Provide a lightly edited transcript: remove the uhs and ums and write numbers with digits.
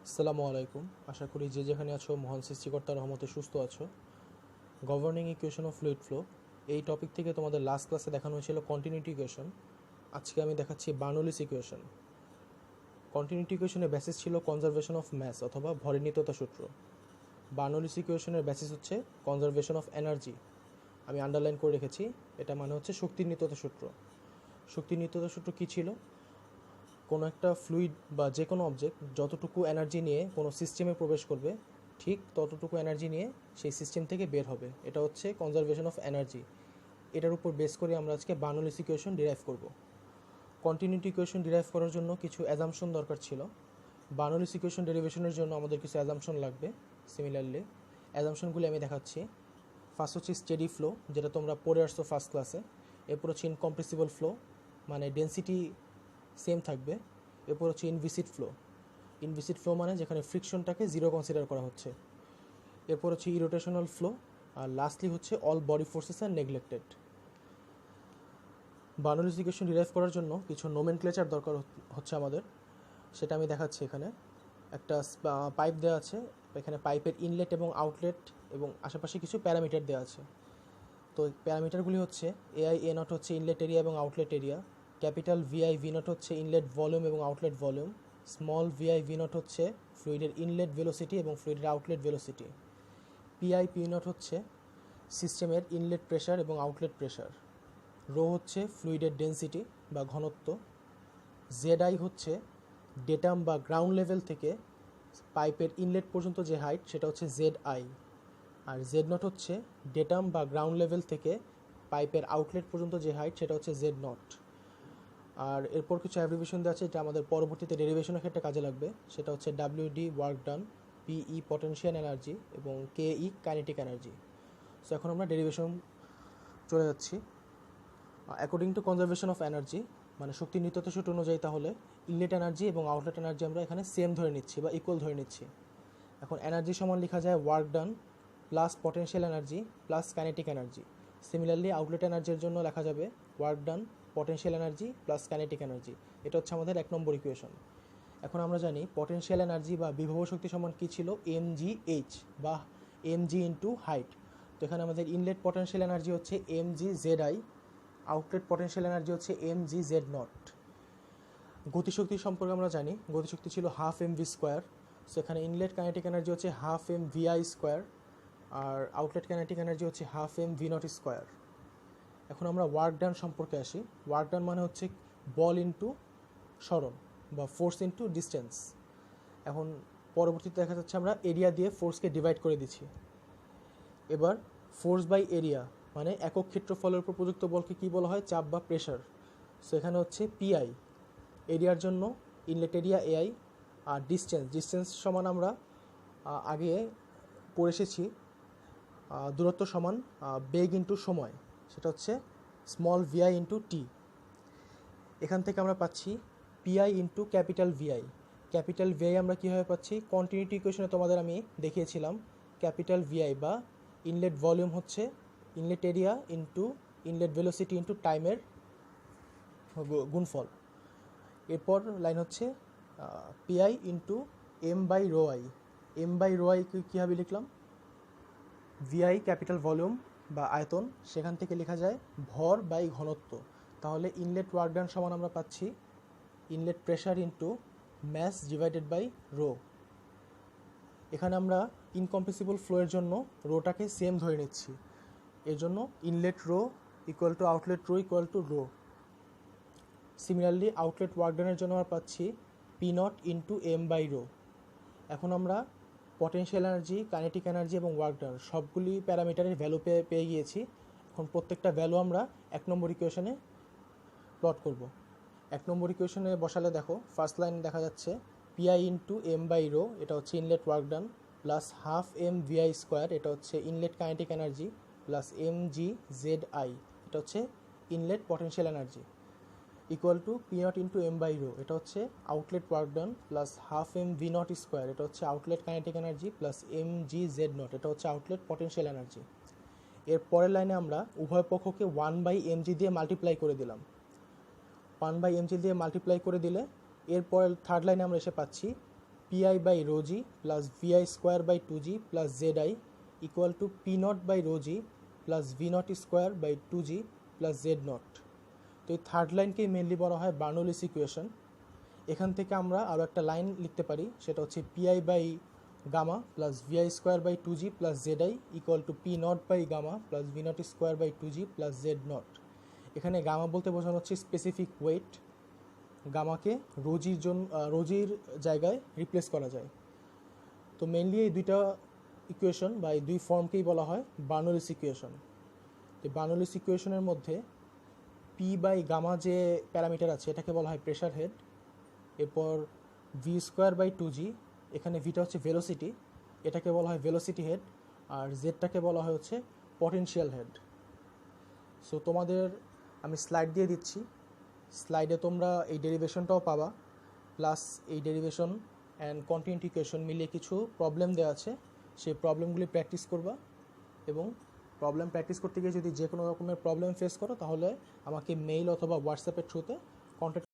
আসসালামু আলাইকুম। আশা করি যে যেখানে আছো মহান সৃষ্টিকর্তার রহমতে সুস্থ আছো। Governing equation of fluid flow এই টপিক থেকে তোমাদের লাস্ট ক্লাসে দেখানো হয়েছিল কন্টিনিউটি ইকুয়েশন। আজকে আমি দেখাচ্ছি বার্নৌলিস ইকুয়েশন। কন্টিনিউটি ইকুয়েশনের বেসিস ছিল কনজারভেশন অফ ম্যাস অথবা ভরের নিত্যতা সূত্র। বার্নৌলিস ইকুয়েশনের বেসিস হচ্ছে কনজারভেশন অফ এনার্জি। আমি আন্ডারলাইন করে রেখেছি, এটা মানে হচ্ছে শক্তির নিত্যতা সূত্র। শক্তির নিত্যতা সূত্র কী ছিল? কোনো একটা ফ্লুইড বা যে কোনো অবজেক্ট যতটুকু এনার্জি নিয়ে কোনো সিস্টেমে প্রবেশ করবে, ঠিক ততটুকু এনার্জি নিয়ে সেই সিস্টেম থেকে বের হবে। এটা হচ্ছে কনজারভেশন অফ এনার্জি। এটার উপর বেস করে আমরা আজকে বার্নৌলিস ইকুয়েশন ডিরাইভ করব। কন্টিনিউটি ইকুয়েশন ডিরাইভ করার জন্য কিছু অ্যাজাম্পশন দরকার ছিল। বার্নৌলিস ইকুয়েশন ডেরিভেশনের জন্য আমাদের কিছু অ্যাজাম্পশন লাগবে। সিমিলারলি অ্যাজাম্পশনগুলি আমি দেখাচ্ছি। ফার্স্ট হচ্ছে স্টেডি ফ্লো, যেটা তোমরা পড়ে আসছো ফার্স্ট ক্লাসে। এরপর হচ্ছে ইনকম্প্রেসিবল ফ্লো, মানে ডেন্সিটি সেম থাকবে। এরপর হচ্ছে ইনভিসিড ফ্লো। ইনভিসিড ফ্লো মানে যেখানে ফ্রিকশনটাকে জিরো কনসিডার করা হচ্ছে। এরপর হচ্ছে ইরোটেশনাল ফ্লো, আর লাস্টলি হচ্ছে অল বডি ফোর্সেস আর নেগলেক্টেড। বার্নৌলিস ইকুয়েশন ডিরাইভ করার জন্য কিছু নোমেনক্লেচার দরকার হচ্ছে আমাদের, সেটা আমি দেখাচ্ছি। এখানে একটা পাইপ দেওয়া আছে, এখানে পাইপের ইনলেট এবং আউটলেট এবং আশেপাশে কিছু প্যারামিটার দেওয়া আছে। তো প্যারামিটারগুলি হচ্ছে এআই এ নট হচ্ছে ইনলেট এরিয়া এবং outlet area, capital V I V not হচ্ছে ইনলেট ভলিউম এবং outlet volume, small V I V not হচ্ছে ফ্লুইডের ইনলেট ভেলোসিটি এবং ফ্লুইডের outlet velocity, P I P not হচ্ছে সিস্টেমের ইনলেট প্রেশার এবং আউটলেট প্রেশার, রো হচ্ছে ফ্লুইডের ডেন্সিটি বা ঘনত্ব, জেড আই হচ্ছে ডেটাম বা গ্রাউন্ড লেভেল থেকে পাইপের ইনলেট পর্যন্ত যে হাইট সেটা হচ্ছে জেড আই, আর জেড নট হচ্ছে ডেটাম বা গ্রাউন্ড লেভেল থেকে পাইপের আউটলেট পর্যন্ত যে হাইট সেটা হচ্ছে জেড নট। আর এরপর কিছু অ্যাব্রিভিয়েশন দেওয়া আছে যেটা আমাদের পরবর্তীতে ডেরিভেশনের ক্ষেত্রে কাজে লাগবে। সেটা হচ্ছে W D work done, P E potential energy এবং কেই কাইনেটিক এনার্জি। সো এখন আমরা ডেরিভেশন চলে যাচ্ছি। According to conservation of energy মানে শক্তি নিত্যতা সূত্র অনুযায়ী, তাহলে ইনলেট এনার্জি এবং আউটলেট এনার্জি আমরা এখানে সেম ধরে নিচ্ছি বা ইকুয়াল ধরে নিচ্ছি। এখন এনার্জি সমান লেখা যায় work done plus potential energy plus kinetic energy. Similarly outlet এনার্জির জন্য লেখা যাবে work done potential energy plus kinetic energy. এটা হচ্ছে আমাদের 1 নম্বর ইকুয়েশন। এখন আমরা জানি পটেনশিয়াল এনার্জি বা বিভব শক্তি সমান কী ছিল? mgh বা mg ইন্টু হাইট। তো এখানে আমাদের ইনলেট পটেনশিয়াল এনার্জি হচ্ছে mgzi, আউটলেট পটেনশিয়াল এনার্জি হচ্ছে mgz নট। গতিশক্তি সম্পর্কে আমরা জানি গতিশক্তি ছিল হাফ mv স্কোয়ার। সেখানে ইনলেট কাইনেটিক এনার্জি হচ্ছে হাফ mvi স্কোয়ার, আর আউটলেট কাইনেটিক এনার্জি হচ্ছে হাফ mv নট স্কোয়ার। এখন আমরা ওয়ার্ক ডান সম্পর্কে আসি। ওয়ার্ক ডান মানে হচ্ছে বল ইন্টু সরণ বা ফোর্স ইন্টু ডিস্টেন্স। এখন পরবর্তীতে দেখা যাচ্ছে আমরা এরিয়া দিয়ে ফোর্সকে ডিভাইড করে দিচ্ছি। এবার ফোর্স বাই এরিয়া মানে একক ক্ষেত্রফলের উপর প্রযুক্ত বলকে কী বলা হয়? চাপ বা প্রেশার। সো এখানে হচ্ছে পিআই এরিয়ার জন্য ইনলেট এরিয়া এআই, আর ডিস্টেন্স সমান আমরা আগে পড়ে এসেছি দূরত্ব সমান বেগ ইন্টু সময়, সেটা হচ্ছে স্মল ভিআই ইন্টু টি। এখান থেকে আমরা পাচ্ছি PI into capital VI. Capital VI আমরা কীভাবে পাচ্ছি? কন্টিনিউটি ইকুয়েশনে তোমাদের আমি দেখিয়েছিলাম ক্যাপিটাল ভিআই বা ইনলেট ভলিউম হচ্ছে inlet area into inlet velocity into টাইমের গুণফল। এরপর লাইন হচ্ছে PI into M by rho I. M by rho I কীভাবে লিখলাম? ভিআই ক্যাপিটাল ভলিউম বা আয়তন, সেখান থেকে লেখা যায় ভর বাই ঘনত্ব। তাহলে ইনলেট ওয়ার্ক ডান সমান আমরা পাচ্ছি inlet pressure into mass divided by rho. এখানে আমরা ইনকম্প্রেসিবল ফ্লোয়ের জন্য রোটাকে সেম ধরে নিচ্ছি। এর জন্য inlet rho equal to outlet rho equal to rho. Similarly outlet work ডানের জন্য আমরা পাচ্ছি P not into M by rho. এখন আমরা পটেনশিয়াল এনার্জি, কাইনেটিক এনার্জি এবং ওয়ার্ক ডান সবগুলি প্যারামিটারের ভ্যালু পেয়ে গিয়েছি। এখন প্রত্যেকটা ভ্যালু আমরা 1 নম্বর ইকুয়েশনে প্লট করব। 1 নম্বর ইকুয়েশনে বসালে দেখো ফার্স্ট লাইন দেখা যাচ্ছে PI into M by rho, এটা হচ্ছে inlet work done, plus half M VI square, এটা হচ্ছে inlet kinetic energy, plus M G Z I, এটা হচ্ছে inlet potential energy, equal to P not into M by rho, এটা হচ্ছে outlet work done, plus half M V not square, এটা হচ্ছে outlet kinetic energy, plus M G Z not, এটা হচ্ছে outlet potential energy. এর পরের লাইনে আমরা উভয় পক্ষকে 1/mg দিয়ে মাল্টিপ্লাই করে দিলাম। 1/mg দিয়ে মাল্টিপ্লাই করে দিলে এরপর থার্ড লাইনে আমরা এসে পাচ্ছি PI by rho g plus VI square by 2g plus ZI equal to P naught by rho g plus V naught square by 2g plus Z naught। তো এই থার্ড লাইনকেই মেনলি বলা হয় বার্নৌলিস ইকুয়েশন। এখান থেকে আমরা আরও একটা লাইন লিখতে পারি, সেটা হচ্ছে PI by gamma plus VI square by 2g plus ZI equal to P not by gamma plus V not square by 2g plus Z not. এখানে গামা বলতে বোঝানো হচ্ছে স্পেসিফিক ওয়েট, গামাকে রোজির জায়গায় রিপ্লেস করা যায়। তো মেনলি এই দুইটা ইকুয়েশন বা এই দুই ফর্মকেই বলা হয় বার্নৌলিস ইকুয়েশন। তো বার্নৌলিস ইকুয়েশনের মধ্যে পি বাই গামা যে প্যারামিটার আছে এটাকে বলা হয় প্রেশার হেড, এরপর ভি স্কোয়ার বাই 2g, এখানে ভিটা হচ্ছে ভেলোসিটি, এটাকে বলা হয় ভেলোসিটি হেড, আর জেডটাকে বলা হয় হচ্ছে পটেনশিয়াল হেড। সো তোমাদের আমি স্লাইড দিয়ে দিচ্ছি, স্লাইডে তোমরা এই ডেরিভেশনটাও পাবা, প্লাস এই ডেরিভেশন অ্যান্ড কন্টিনিউটি ইকুয়েশন মিলিয়ে কিছু প্রবলেম দেওয়া আছে, সেই প্রবলেমগুলি প্র্যাকটিস করবা। এবং প্রবলেম প্র্যাকটিস করতে গিয়ে যদি যে কোনো রকমের প্রবলেম ফেস করো তাহলে আমাকে মেইল অথবা হোয়াটসঅ্যাপের থ্রুতে কন্ট্যাক্ট